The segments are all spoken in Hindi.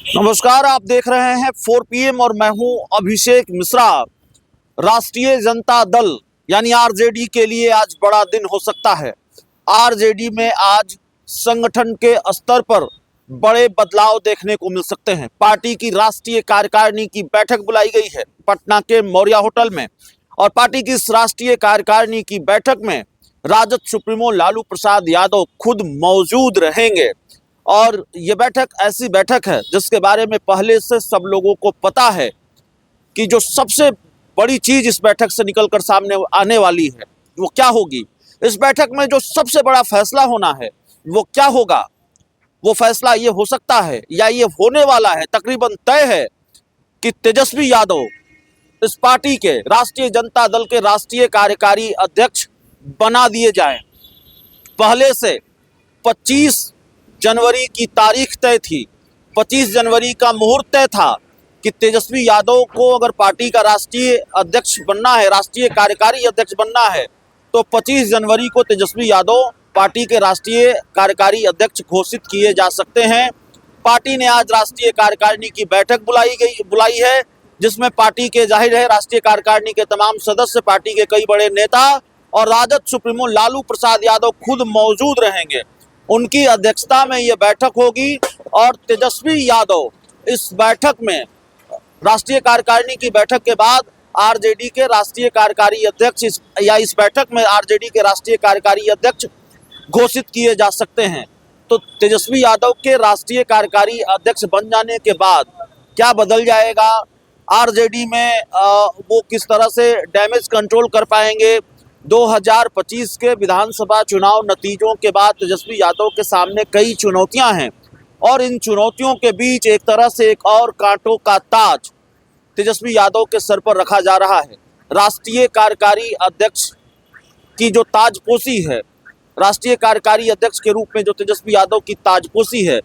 नमस्कार, आप देख रहे हैं 4 PM और मैं हूं अभिषेक मिश्रा। राष्ट्रीय जनता दल यानी आरजेडी के लिए आज बड़ा दिन हो सकता है। आरजेडी में आज संगठन के स्तर पर बड़े बदलाव देखने को मिल सकते हैं। पार्टी की राष्ट्रीय कार्यकारिणी की बैठक बुलाई गई है पटना के मौर्या होटल में, और पार्टी की इस राष्ट्रीय कार्यकारिणी की बैठक में राजद सुप्रीमो लालू प्रसाद यादव खुद मौजूद रहेंगे। और ये बैठक ऐसी बैठक है जिसके बारे में पहले से सब लोगों को पता है कि जो सबसे बड़ी चीज इस बैठक से निकलकर सामने आने वाली है वो क्या होगी। इस बैठक में जो सबसे बड़ा फैसला होना है वो क्या होगा। वो फैसला ये हो सकता है या ये होने वाला है, तकरीबन तय है कि तेजस्वी यादव इस पार्टी के राष्ट्रीय जनता दल के राष्ट्रीय कार्यकारी अध्यक्ष बना दिए जाएं। पहले से 25 जनवरी की तारीख तय थी, 25 जनवरी का मुहूर्त तय था कि तेजस्वी यादव को अगर पार्टी का राष्ट्रीय अध्यक्ष बनना है, राष्ट्रीय कार्यकारी अध्यक्ष बनना है, तो 25 जनवरी को तेजस्वी यादव पार्टी के राष्ट्रीय कार्यकारी अध्यक्ष घोषित किए जा सकते हैं। पार्टी ने आज राष्ट्रीय कार्यकारिणी की बैठक बुलाई है, जिसमें पार्टी के जाहिर है राष्ट्रीय कार्यकारिणी के तमाम सदस्य, पार्टी के कई बड़े नेता और राजद सुप्रीमो लालू प्रसाद यादव खुद मौजूद रहेंगे। उनकी अध्यक्षता में ये बैठक होगी और तेजस्वी यादव इस बैठक में, राष्ट्रीय कार्यकारिणी की बैठक के बाद आरजेडी के राष्ट्रीय कार्यकारी अध्यक्ष इस बैठक में आरजेडी के राष्ट्रीय कार्यकारी अध्यक्ष घोषित किए जा सकते हैं। तो तेजस्वी यादव के राष्ट्रीय कार्यकारी अध्यक्ष बन जाने के बाद क्या बदल जाएगा आरजेडी में, वो किस तरह से डैमेज कंट्रोल कर पाएंगे। 2025 के विधानसभा चुनाव नतीजों के बाद तेजस्वी यादव के सामने कई चुनौतियां हैं और इन चुनौतियों के बीच एक तरह से एक और कांटों का ताज तेजस्वी यादव के सर पर रखा जा रहा है। राष्ट्रीय कार्यकारी अध्यक्ष की जो ताजपोशी है, राष्ट्रीय कार्यकारी अध्यक्ष के रूप में जो तेजस्वी यादव की ताजपोशी है,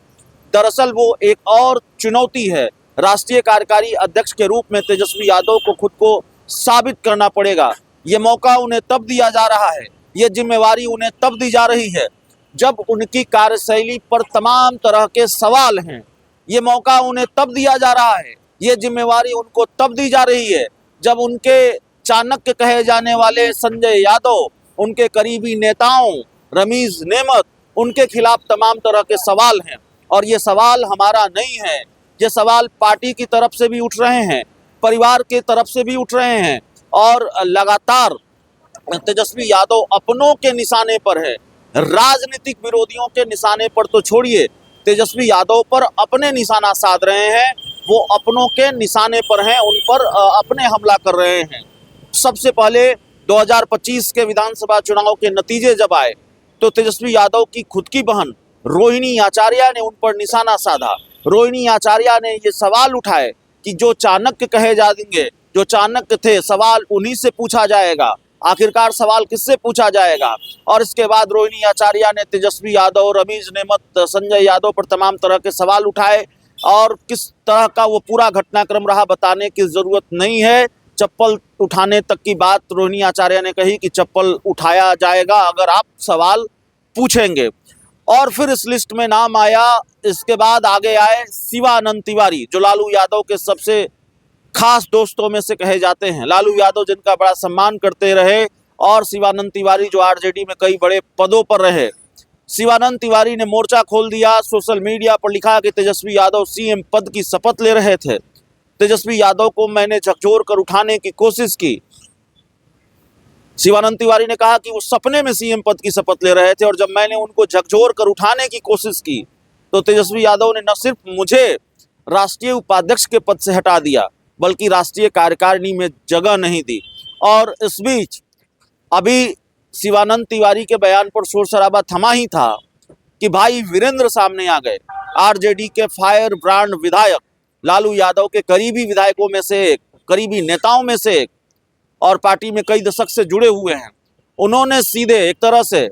दरअसल वो एक और चुनौती है। राष्ट्रीय कार्यकारी अध्यक्ष के रूप में तेजस्वी यादव को खुद को साबित करना पड़ेगा। ये मौका उन्हें तब दिया जा रहा है, ये जिम्मेवारी उन्हें तब दी जा रही है जब उनकी कार्यशैली पर तमाम तरह के सवाल हैं। ये मौका उन्हें तब दिया जा रहा है, ये जिम्मेवारी उनको तब दी जा रही है जब उनके चाणक्य कहे जाने वाले संजय यादव, उनके करीबी नेताओं रमीज नेमत, उनके खिलाफ तमाम तरह के सवाल हैं। और ये सवाल हमारा नहीं है, ये सवाल पार्टी की तरफ से भी उठ रहे हैं, परिवार की तरफ से भी उठ रहे हैं और लगातार तेजस्वी यादव अपनों के निशाने पर है। राजनीतिक विरोधियों के निशाने पर तो छोड़िए, तेजस्वी यादव पर अपने निशाना साध रहे हैं। वो अपनों के निशाने पर हैं, उन पर अपने हमला कर रहे हैं। सबसे पहले 2025 के विधानसभा चुनाव के नतीजे जब आए तो तेजस्वी यादव की खुद की बहन रोहिणी आचार्य ने उन पर निशाना साधा। रोहिणी आचार्य ने ये सवाल उठाए कि जो चाणक्य कहे जाएंगे, जो चाणक्य थे, सवाल उन्हीं से पूछा जाएगा। आखिरकार सवाल किससे पूछा जाएगा। और इसके बाद रोहिणी आचार्य ने तेजस्वी यादव, रमीज नेमत, संजय यादव पर तमाम तरह के सवाल उठाए और किस तरह का वो पूरा घटनाक्रम रहा बताने की जरूरत नहीं है। चप्पल उठाने तक की बात रोहिणी आचार्य ने कही कि चप्पल उठाया जाएगा अगर आप सवाल पूछेंगे। और फिर इस लिस्ट में नाम आया, इसके बाद आगे आए शिवानंद तिवारी, जो लालू यादव के सबसे खास दोस्तों में से कहे जाते हैं। लालू यादव जिनका बड़ा सम्मान करते रहे और शिवानंद तिवारी जो आरजेडी में कई बड़े पदों पर रहे। शिवानंद तिवारी ने मोर्चा खोल दिया, सोशल मीडिया पर लिखा कि तेजस्वी यादव सीएम पद की शपथ ले रहे थे। तेजस्वी यादव को मैंने झकझोर कर उठाने की कोशिश की। शिवानंद तिवारी ने कहा कि वो सपने में सीएम पद की शपथ ले रहे थे और जब मैंने उनको झकझोर कर उठाने की कोशिश की तो तेजस्वी यादव ने न सिर्फ मुझे राष्ट्रीय उपाध्यक्ष के पद से हटा दिया बल्कि राष्ट्रीय कार्यकारिणी में जगह नहीं दी। और इस बीच अभी शिवानंद तिवारी के बयान पर शोर शराबा थमा ही था कि भाई वीरेंद्र सामने आ गए। आरजेडी के फायर ब्रांड विधायक, लालू यादव के करीबी विधायकों में से एक, करीबी नेताओं में से एक और पार्टी में कई दशक से जुड़े हुए हैं, उन्होंने सीधे एक तरह से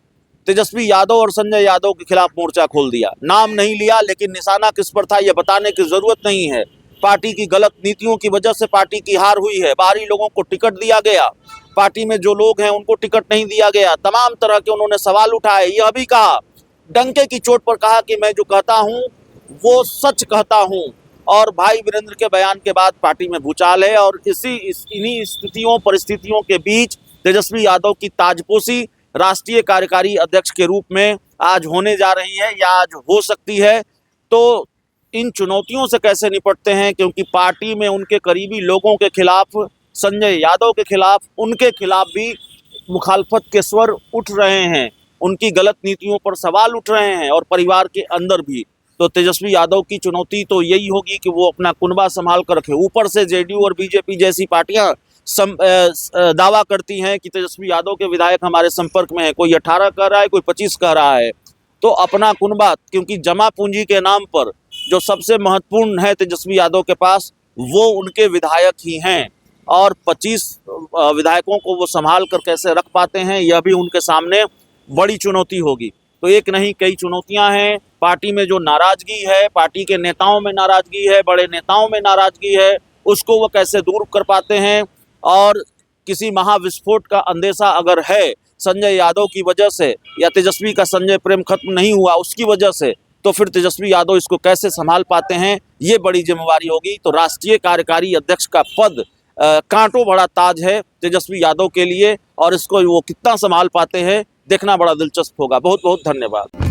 तेजस्वी यादव और संजय यादव के खिलाफ मोर्चा खोल दिया। नाम नहीं लिया लेकिन निशाना किस पर था यह बताने की जरूरत नहीं है। पार्टी की गलत नीतियों की वजह से पार्टी की हार हुई है। बाहरी लोगों को टिकट दिया गया, पार्टी में जो लोग हैं उनको टिकट नहीं दिया गया। तमाम तरह के उन्होंने सवाल उठाए। यह भी कहा, डंके की चोट पर कहा कि मैं जो कहता हूं वो सच कहता हूं। और भाई वीरेंद्र के बयान के बाद पार्टी में भूचाल है और इन्हीं स्थितियों परिस्थितियों के बीच तेजस्वी यादव की ताजपोशी राष्ट्रीय कार्यकारी अध्यक्ष के रूप में आज होने जा रही है या आज हो सकती है। तो इन चुनौतियों से कैसे निपटते हैं, क्योंकि पार्टी में उनके करीबी लोगों के खिलाफ, संजय यादव के खिलाफ, उनके खिलाफ भी मुखालफत के स्वर उठ रहे हैं, उनकी गलत नीतियों पर सवाल उठ रहे हैं और परिवार के अंदर भी। तो तेजस्वी यादव की चुनौती तो यही होगी कि वो अपना कुनबा संभाल कर रखे। ऊपर से जेडीयू और बीजेपी जैसी पार्टियां दावा करती हैं कि तेजस्वी यादव के विधायक हमारे संपर्क में है, कोई 18 कह रहा है, कोई 25 कह रहा है। तो अपना कुनबा, क्योंकि जमा पूंजी के नाम पर जो सबसे महत्वपूर्ण है तेजस्वी यादव के पास, वो उनके विधायक ही हैं और 25 विधायकों को वो संभाल कर कैसे रख पाते हैं, यह भी उनके सामने बड़ी चुनौती होगी। तो एक नहीं कई चुनौतियां हैं। पार्टी में जो नाराजगी है, पार्टी के नेताओं में नाराजगी है, बड़े नेताओं में नाराजगी है, उसको वो कैसे दूर कर पाते हैं। और किसी महाविस्फोट का अंदेशा अगर है संजय यादव की वजह से या तेजस्वी का संजय प्रेम खत्म नहीं हुआ उसकी वजह से, तो फिर तेजस्वी यादव इसको कैसे संभाल पाते हैं, ये बड़ी जिम्मेवारी होगी। तो राष्ट्रीय कार्यकारी अध्यक्ष का पद कांटों भरा ताज है तेजस्वी यादव के लिए और इसको वो कितना संभाल पाते हैं देखना बड़ा दिलचस्प होगा। बहुत बहुत धन्यवाद।